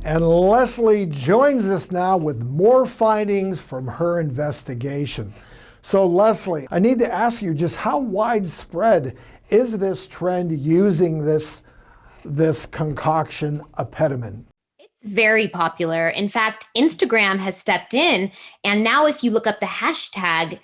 And Leslie joins us now with more findings from her investigation. So Leslie, I need to ask you, just how widespread is this trend using this concoction, Apetamin? It's very popular. In fact, Instagram has stepped in, and now if you look up the hashtag,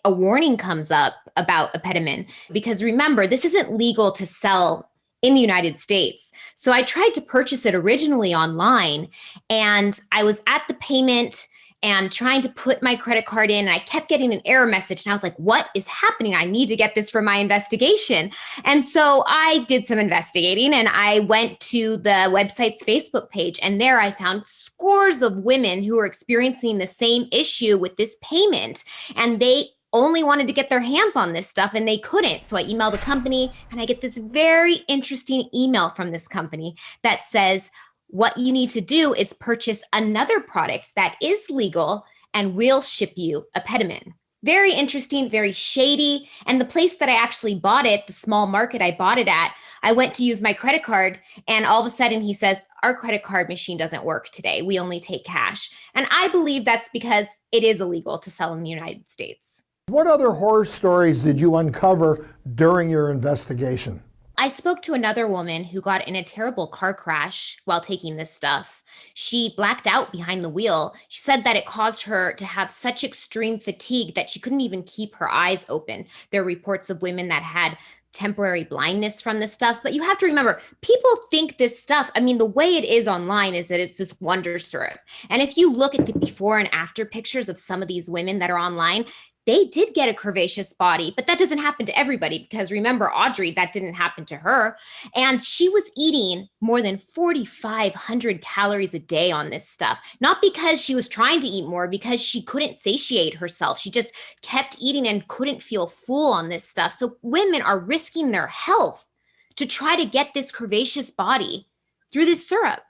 a warning comes up about Apetamin. Because remember, this isn't legal to sell in the United States. So I tried to purchase it originally online, and I was at the payment and trying to put my credit card in, and I kept getting an error message. And I was like, what is happening? I need to get this for my investigation. And so I did some investigating, and I went to the website's Facebook page, and there I found scores of women who were experiencing the same issue with this payment. And they only wanted to get their hands on this stuff and they couldn't. So I emailed the company, and I get this very interesting email from this company that says, what you need to do is purchase another product that is legal, and we'll ship you Apetamin. Very interesting, very shady. And the place that I actually bought it, the small market I bought it at, I went to use my credit card, and all of a sudden he says, our credit card machine doesn't work today. We only take cash. And I believe that's because it is illegal to sell in the United States. What other horror stories did you uncover during your investigation? I spoke to another woman who got in a terrible car crash while taking this stuff. She blacked out behind the wheel. She said that it caused her to have such extreme fatigue that she couldn't even keep her eyes open. There are reports of women that had temporary blindness from this stuff. But you have to remember, people think this stuff, I mean, the way it is online is that it's this wonder syrup. And if you look at the before and after pictures of some of these women that are online, they did get a curvaceous body, but that doesn't happen to everybody, because remember, Audrey, that didn't happen to her. And she was eating more than 4,500 calories a day on this stuff, not because she was trying to eat more, because she couldn't satiate herself. She just kept eating and couldn't feel full on this stuff. So women are risking their health to try to get this curvaceous body through this syrup.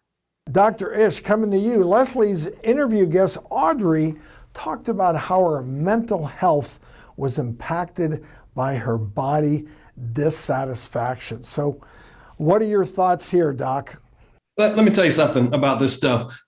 Dr. Ish, coming to you. Leslie's interview guest, Audrey, talked about how her mental health was impacted by her body dissatisfaction. So what are your thoughts here, Doc? Let me tell you something about this stuff.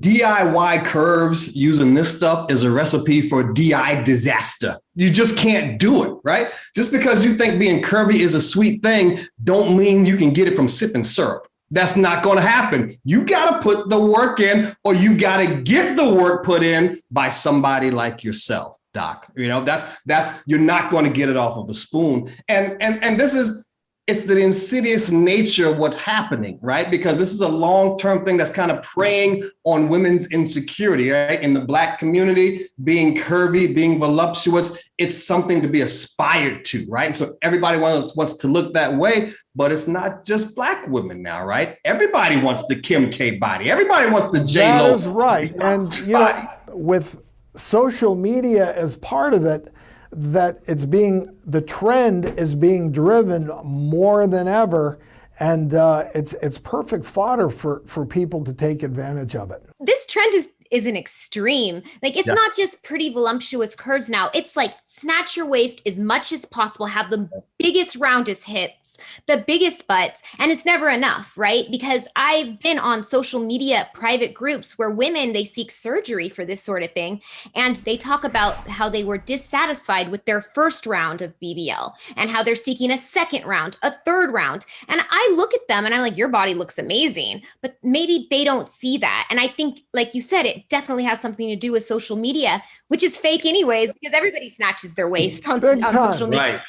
DIY curves using this stuff is a recipe for DI disaster. You just can't do it, right? Just because you think being curvy is a sweet thing, don't mean you can get it from sipping syrup. That's not going to happen. You got to put the work in, or you got to get the work put in by somebody like yourself, Doc. You know, that's you're not going to get it off of a spoon. And this is, it's the insidious nature of what's happening, right? Because this is a long-term thing that's kind of preying on women's insecurity, right? In the Black community, being curvy, being voluptuous, it's something to be aspired to, right? And so everybody wants to look that way, but it's not just Black women now, right? Everybody wants the Kim K body. Everybody wants the J-Lo. That is right. And you know, with social media as part of it, that the trend is being driven more than ever, and it's perfect fodder for people to take advantage of it. This trend is an extreme. Like, it's not just pretty voluptuous curves now. It's like snatch your waist as much as possible, have the biggest, roundest hips, the biggest butts, and it's never enough, right? Because I've been on social media private groups where women, they seek surgery for this sort of thing, and they talk about how they were dissatisfied with their first round of BBL and how they're seeking a second round, a third round. And I look at them and I'm like, your body looks amazing, but maybe they don't see that. And I think, like you said, it definitely has something to do with social media, which is fake anyways, because everybody snatches their waist on social media. Right.